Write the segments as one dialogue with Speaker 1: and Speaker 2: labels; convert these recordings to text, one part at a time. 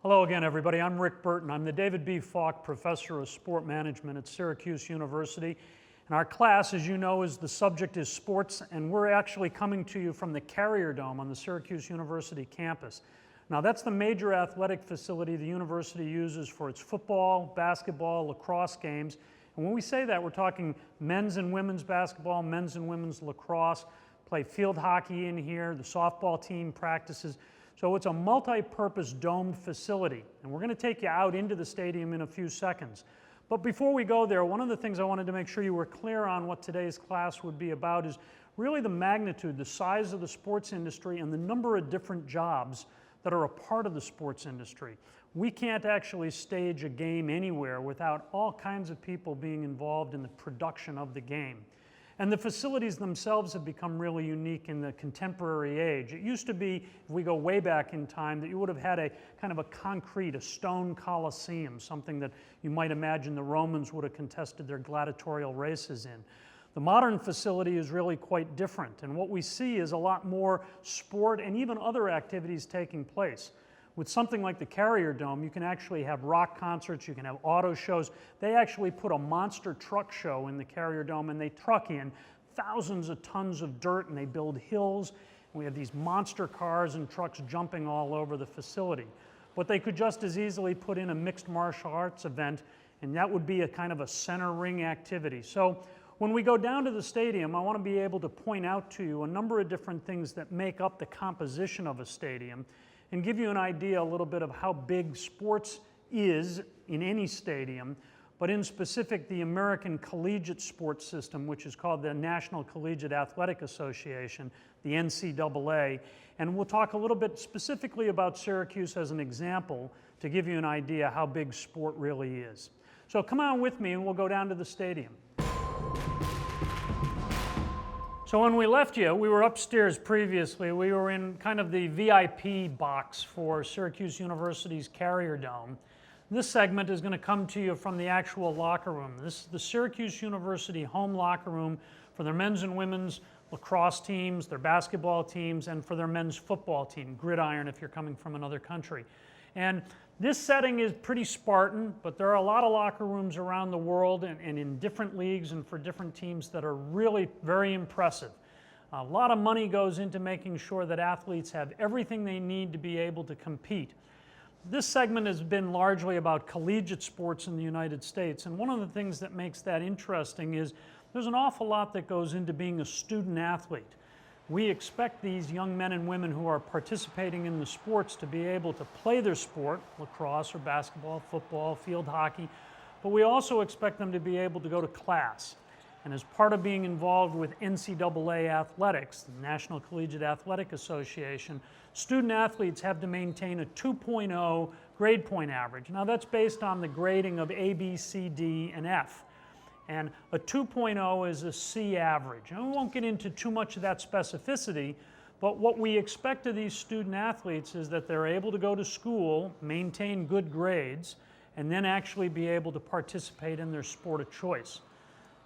Speaker 1: Hello again, everybody. I'm Rick Burton. I'm the David B. Falk Professor of Sport Management at Syracuse University. And our class, as you know, the subject is sports, and we're actually coming to you from the Carrier Dome on the Syracuse University campus. Now, that's the major athletic facility the university uses for its football, basketball, lacrosse games. And when we say that, we're talking men's and women's basketball, men's and women's lacrosse, play field hockey in here, the softball team practices. So it's a multi-purpose domed facility, and we're going to take you out into the stadium in a few seconds. But before we go there, one of the things I wanted to make sure you were clear on what today's class would be about is really the magnitude, the size of the sports industry, and the number of different jobs that are a part of the sports industry. We can't actually stage a game anywhere without all kinds of people being involved in the production of the game. And the facilities themselves have become really unique in the contemporary age. It used to be, if we go way back in time, that you would have had a kind of a concrete, a stone coliseum, something that you might imagine the Romans would have contested their gladiatorial races in. The modern facility is really quite different, and what we see is a lot more sport and even other activities taking place. With something like the Carrier Dome, you can actually have rock concerts, you can have auto shows. They actually put a monster truck show in the Carrier Dome, and they truck in thousands of tons of dirt, and they build hills. And we have these monster cars and trucks jumping all over the facility. But they could just as easily put in a mixed martial arts event, and that would be a kind of a center ring activity. So when we go down to the stadium, I want to be able to point out to you a number of different things that make up the composition of a stadium, and give you an idea a little bit of how big sports is in any stadium, but in specific the American collegiate sports system, which is called the National Collegiate Athletic Association, the NCAA. And we'll talk a little bit specifically about Syracuse as an example to give you an idea how big sport really is. So come on with me and we'll go down to the stadium. So when we left you, we were upstairs previously. We were in kind of the VIP box for Syracuse University's Carrier Dome. This segment is going to come to you from the actual locker room. This is the Syracuse University home locker room for their men's and women's lacrosse teams, their basketball teams, and for their men's football team, Gridiron if you're coming from another country. And this setting is pretty Spartan, but there are a lot of locker rooms around the world and in different leagues and for different teams that are really very impressive. A lot of money goes into making sure that athletes have everything they need to be able to compete. This segment has been largely about collegiate sports in the United States, and one of the things that makes that interesting is there's an awful lot that goes into being a student athlete. We expect these young men and women who are participating in the sports to be able to play their sport, lacrosse or basketball, football, field hockey, but we also expect them to be able to go to class. And as part of being involved with NCAA athletics, the National Collegiate Athletic Association, student athletes have to maintain a 2.0 grade point average. Now that's based on the grading of A, B, C, D, and F. And a 2.0 is a C average. And we won't get into too much of that specificity, but what we expect of these student athletes is that they're able to go to school, maintain good grades, and then actually be able to participate in their sport of choice.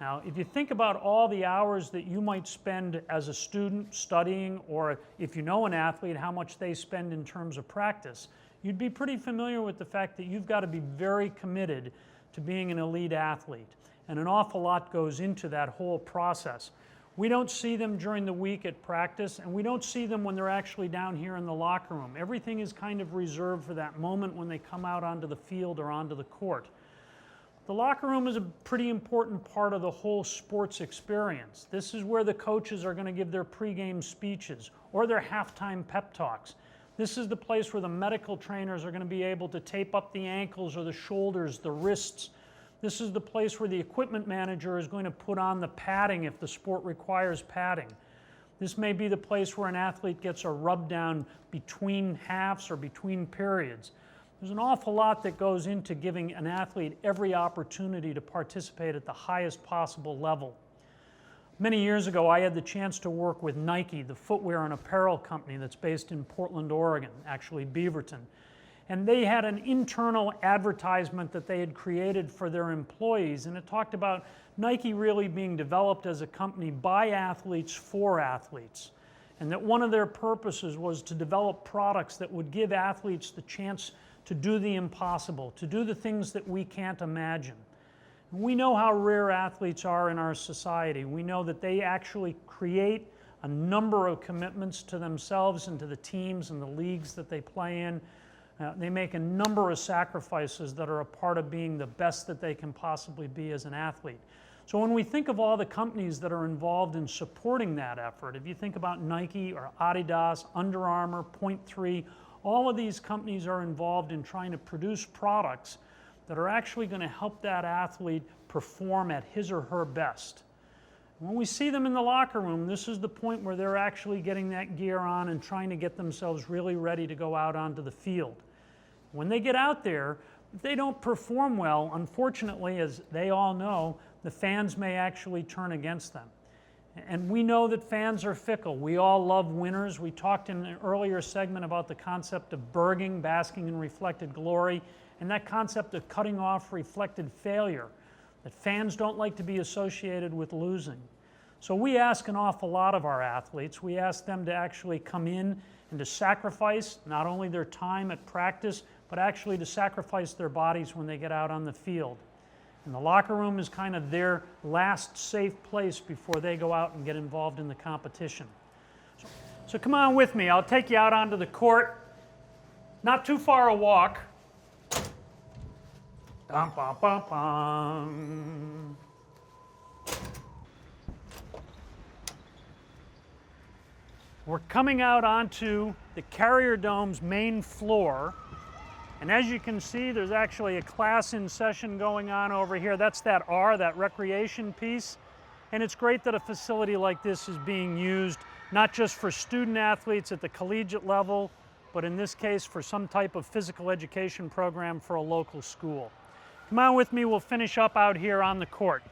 Speaker 1: Now, if you think about all the hours that you might spend as a student studying, or if you know an athlete, how much they spend in terms of practice, you'd be pretty familiar with the fact that you've got to be very committed to being an elite athlete. And an awful lot goes into that whole process. We don't see them during the week at practice, and we don't see them when they're actually down here in the locker room. Everything is kind of reserved for that moment when they come out onto the field or onto the court. The locker room is a pretty important part of the whole sports experience. This is where the coaches are going to give their pregame speeches or their halftime pep talks. This is the place where the medical trainers are going to be able to tape up the ankles or the shoulders, the wrists. This is the place where the equipment manager is going to put on the padding if the sport requires padding. This may be the place where an athlete gets a rub down between halves or between periods. There's an awful lot that goes into giving an athlete every opportunity to participate at the highest possible level. Many years ago, I had the chance to work with Nike, the footwear and apparel company that's based in Portland, Oregon, actually Beaverton. And they had an internal advertisement that they had created for their employees, and it talked about Nike really being developed as a company by athletes for athletes. and that one of their purposes was to develop products that would give athletes the chance to do the impossible, to do the things that we can't imagine. We know how rare athletes are in our society. We know that they actually create a number of commitments to themselves and to the teams and the leagues that they play in. They make a number of sacrifices that are a part of being the best that they can possibly be as an athlete. So when we think of all the companies that are involved in supporting that effort, if you think about Nike or Adidas, Under Armour, Point3, all of these companies are involved in trying to produce products that are actually going to help that athlete perform at his or her best. When we see them in the locker room, this is the point where they're actually getting that gear on and trying to get themselves really ready to go out onto the field. When they get out there, if they don't perform well, unfortunately, as they all know, the fans may actually turn against them. And we know that fans are fickle. We all love winners. We talked in an earlier segment about the concept of berging, basking in reflected glory, and that concept of cutting off reflected failure, that fans don't like to be associated with losing. So we ask an awful lot of our athletes. We ask them to actually come in and to sacrifice not only their time at practice, but actually to sacrifice their bodies when they get out on the field. And the locker room is kind of their last safe place before they go out and get involved in the competition. So come on with me. I'll take you out onto the court. Not too far a walk. Dum, bum, bum, bum. We're coming out onto the Carrier Dome's main floor. And as you can see, there's actually a class in session going on over here. That's that R, that recreation piece. And it's great that a facility like this is being used, not just for student athletes at the collegiate level, but in this case for some type of physical education program for a local school. Come on with me, we'll finish up out here on the court.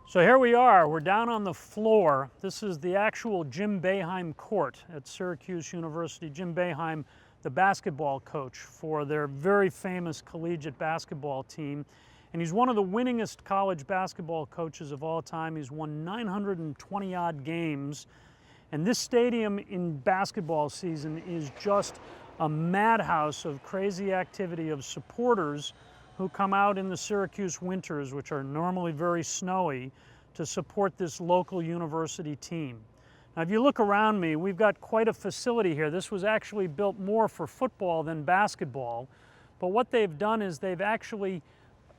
Speaker 1: So here we are, we're down on the floor. This is the actual Jim Boeheim court at Syracuse University. Jim Boeheim, the basketball coach for their very famous collegiate basketball team. And he's one of the winningest college basketball coaches of all time. He's won 920 odd games. And this stadium in basketball season is just a madhouse of crazy activity of supporters who come out in the Syracuse winters, which are normally very snowy, to support this local university team. Now, if you look around me, we've got quite a facility here. This was actually built more for football than basketball, but what they've done is they've actually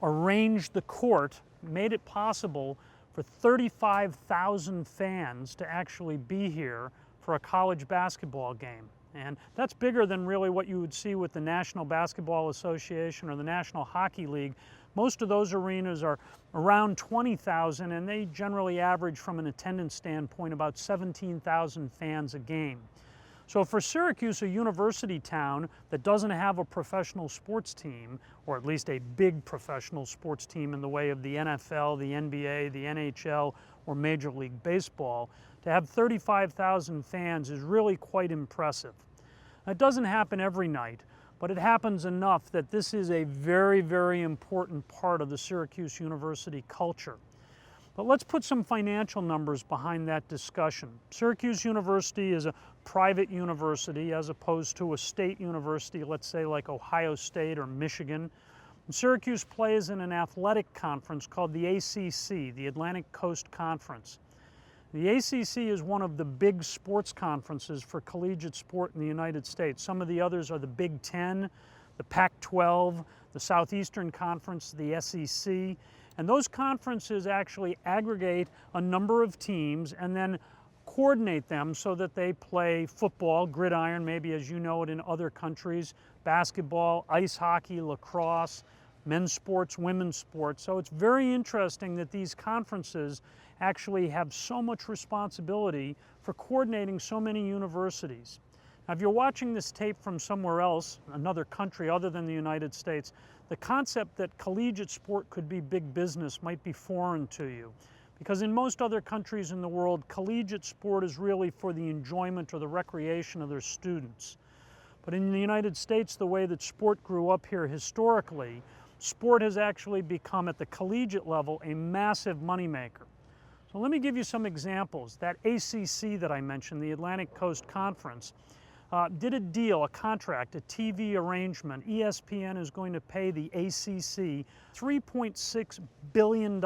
Speaker 1: arranged the court, made it possible for 35,000 fans to actually be here for a college basketball game. And that's bigger than really what you would see with the National Basketball Association or the National Hockey League. Most of those arenas are around 20,000, and they generally average from an attendance standpoint about 17,000 fans a game. So for Syracuse, a university town that doesn't have a professional sports team, or at least a big professional sports team in the way of the NFL, the NBA, the NHL, or Major League Baseball, to have 35,000 fans is really quite impressive. It doesn't happen every night, but it happens enough that this is a very, very important part of the Syracuse University culture. But let's put some financial numbers behind that discussion. Syracuse University is a private university as opposed to a state university, let's say like Ohio State or Michigan. And Syracuse plays in an athletic conference called the ACC, the Atlantic Coast Conference. The ACC is one of the big sports conferences for collegiate sport in the United States. Some of the others are the Big Ten, the Pac-12, the Southeastern Conference, the SEC. And those conferences actually aggregate a number of teams and then coordinate them so that they play football, gridiron, maybe as you know it in other countries, basketball, ice hockey, lacrosse, men's sports, women's sports. So it's very interesting that these conferences actually have so much responsibility for coordinating so many universities. Now, if you're watching this tape from somewhere else, another country other than the United States, the concept that collegiate sport could be big business might be foreign to you. Because in most other countries in the world, collegiate sport is really for the enjoyment or the recreation of their students. But in the United States, the way that sport grew up here historically, sport has actually become at the collegiate level a massive moneymaker. So let me give you some examples. That ACC that I mentioned, the Atlantic Coast Conference, did a deal, a contract, a TV arrangement. ESPN is going to pay the ACC $3.6 billion.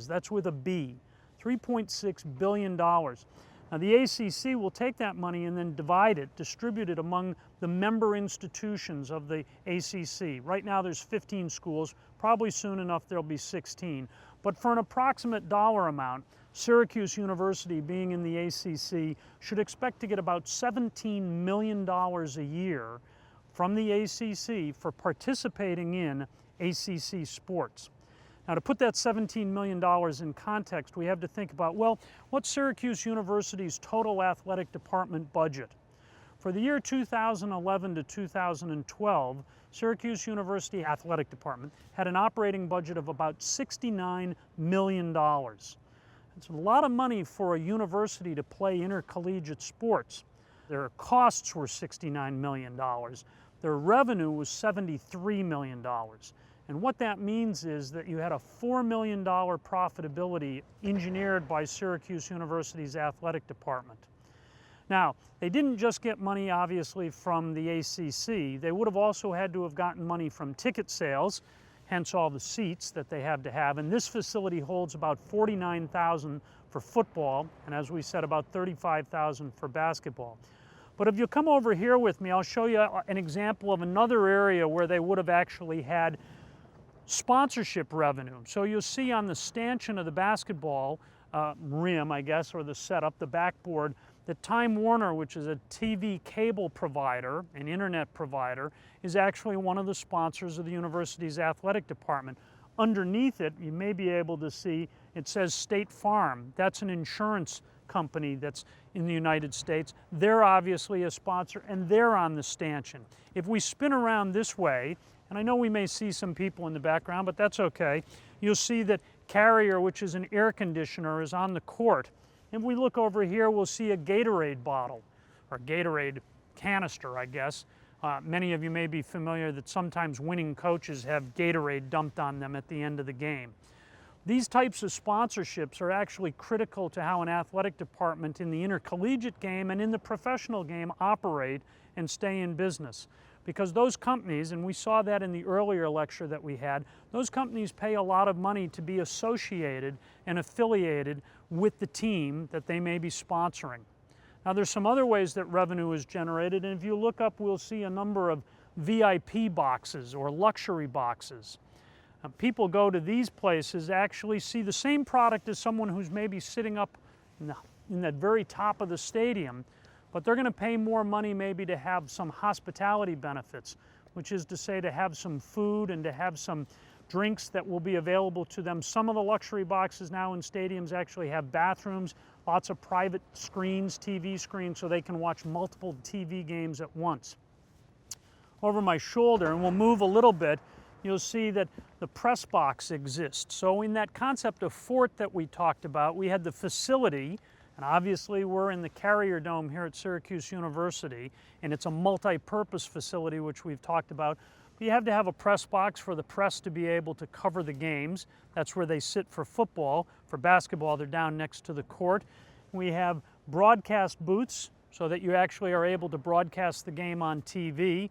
Speaker 1: That's with a B, $3.6 billion. Now the ACC will take that money and then divide it, distribute it among the member institutions of the ACC. Right now there's 15 schools, probably soon enough there'll be 16. But for an approximate dollar amount, Syracuse University, being in the ACC, should expect to get about $17 million a year from the ACC for participating in ACC sports. Now, to put that $17 million in context, we have to think about, well, what's Syracuse University's total athletic department budget? For the year 2011 to 2012, Syracuse University Athletic Department had an operating budget of about $69 million. It's a lot of money for a university to play intercollegiate sports. Their costs were $69 million. Their revenue was $73 million. And what that means is that you had a $4 million profitability engineered by Syracuse University's athletic department. Now, they didn't just get money, obviously, from the ACC. They would have also had to have gotten money from ticket sales, hence all the seats that they have to have. And this facility holds about 49,000 for football, and as we said, about 35,000 for basketball. But if you come over here with me, I'll show you an example of another area where they would have actually had sponsorship revenue. So you'll see on the stanchion of the basketball rim, I guess, or the setup, the backboard, that Time Warner, which is a TV cable provider, an internet provider, is actually one of the sponsors of the university's athletic department. Underneath it, you may be able to see, it says State Farm. That's an insurance company that's in the United States. They're obviously a sponsor, and they're on the stanchion. If we spin around this way, and I know we may see some people in the background, but that's okay, you'll see that Carrier, which is an air conditioner, is on the court. If we look over here, we'll see a Gatorade bottle, or Gatorade canister, I guess. Many of you may be familiar that sometimes winning coaches have Gatorade dumped on them at the end of the game. These types of sponsorships are actually critical to how an athletic department in the intercollegiate game and in the professional game operate and stay in business. Because those companies, and we saw that in the earlier lecture that we had, those companies pay a lot of money to be associated and affiliated with the team that they may be sponsoring. Now there's some other ways that revenue is generated, and if you look up, we'll see a number of VIP boxes or luxury boxes. People go to these places, actually see the same product as someone who's maybe sitting up in that very top of the stadium, but they're going to pay more money maybe to have some hospitality benefits, which is to say to have some food and to have some drinks that will be available to them. Some of the luxury boxes now in stadiums actually have bathrooms, lots of private screens, TV screens, so they can watch multiple TV games at once. Over my shoulder, and we'll move a little bit, you'll see that the press box exists. So in that concept of fort that we talked about, we had the facility, and obviously we're in the Carrier Dome here at Syracuse University, and it's a multi-purpose facility which we've talked about. You have to have a press box for the press to be able to cover the games. That's where they sit for football. For basketball, they're down next to the court. We have broadcast booths so that you actually are able to broadcast the game on TV.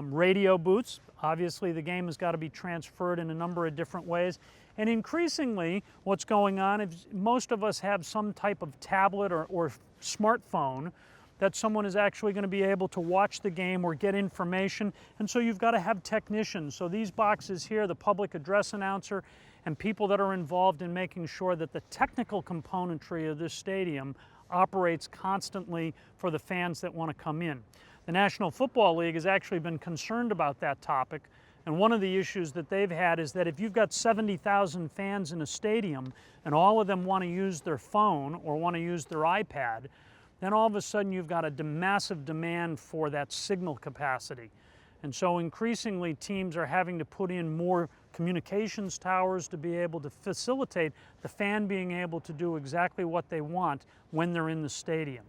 Speaker 1: Radio booths, obviously the game has got to be transferred in a number of different ways. And increasingly, what's going on is most of us have some type of tablet or smartphone that someone is actually going to be able to watch the game or get information, and so you've got to have technicians. So these boxes here, the public address announcer and people that are involved in making sure that the technical componentry of this stadium operates constantly for the fans that want to come in. The National Football League has actually been concerned about that topic, and one of the issues that they've had is that if you've got 70,000 fans in a stadium and all of them want to use their phone or want to use their iPad, then all of a sudden you've got a massive demand for that signal capacity. And so increasingly teams are having to put in more communications towers to be able to facilitate the fan being able to do exactly what they want when they're in the stadium.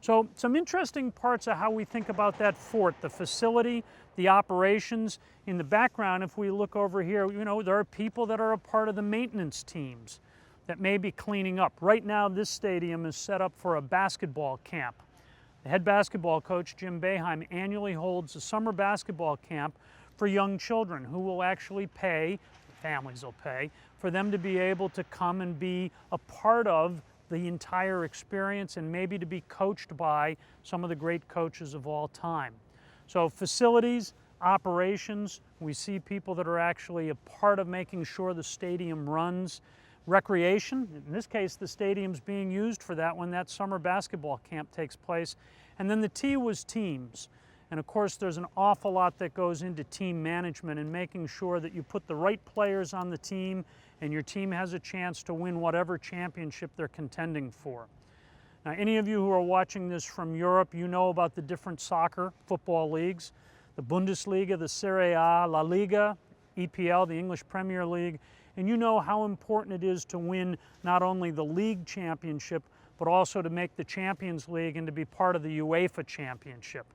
Speaker 1: So some interesting parts of how we think about that fort, the facility, the operations. In the background, if we look over here, you know, there are people that are a part of the maintenance teams. that may be cleaning up. Right now, this stadium is set up for a basketball camp. The head basketball coach, Jim Boeheim, annually holds a summer basketball camp for young children who will actually pay, families will pay, for them to be able to come and be a part of the entire experience and maybe to be coached by some of the great coaches of all time. So facilities, operations, we see people that are actually a part of making sure the stadium runs. Recreation, in this case the stadium's being used for that when that summer basketball camp takes place. And then the T was teams. And of course there's an awful lot that goes into team management and making sure that you put the right players on the team and your team has a chance to win whatever championship they're contending for. Now, any of you who are watching this from Europe, you know about the different soccer, football leagues, the Bundesliga, the Serie A, La Liga, EPL, the English Premier League, and you know how important it is to win not only the league championship, but also to make the Champions League and to be part of the UEFA Championship.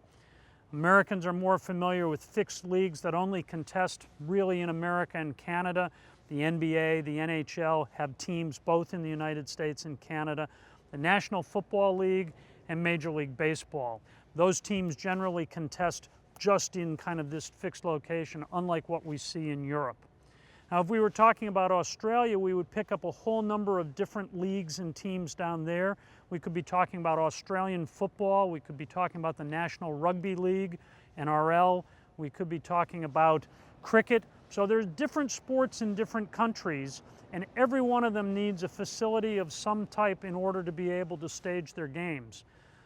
Speaker 1: Americans are more familiar with fixed leagues that only contest really in America and Canada. The NBA, the NHL have teams both in the United States and Canada. The National Football League and Major League Baseball. Those teams generally contest just in kind of this fixed location, unlike what we see in Europe. Now, if we were talking about Australia, we would pick up a whole number of different leagues and teams down there. We could be talking about Australian football. We could be talking about the National Rugby League, NRL. We could be talking about cricket. So there's different sports in different countries, and every one of them needs a facility of some type in order to be able to stage their games.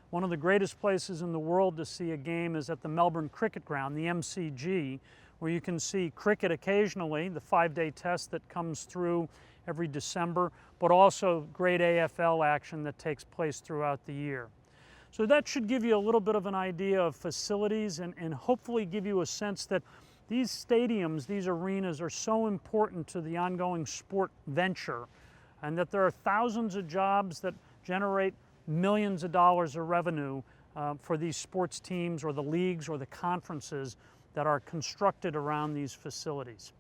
Speaker 1: One of the greatest places in the world to see a game is at the Melbourne Cricket Ground, the MCG, where you can see cricket occasionally, the 5-day test that comes through every December, but also great AFL action that takes place throughout the year. So that should give you a little bit of an idea of facilities and hopefully give you a sense that these stadiums, these arenas are so important to the ongoing sport venture, and that there are thousands of jobs that generate millions of dollars of revenue for these sports teams or the leagues or the conferences that are constructed around these facilities.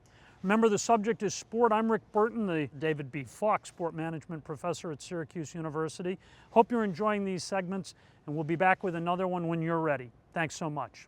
Speaker 1: Remember, the subject is sport. I'm Rick Burton, the David B. Falk Sport Management Professor at Syracuse University. Hope you're enjoying these segments, and we'll be back with another one when you're ready. Thanks so much.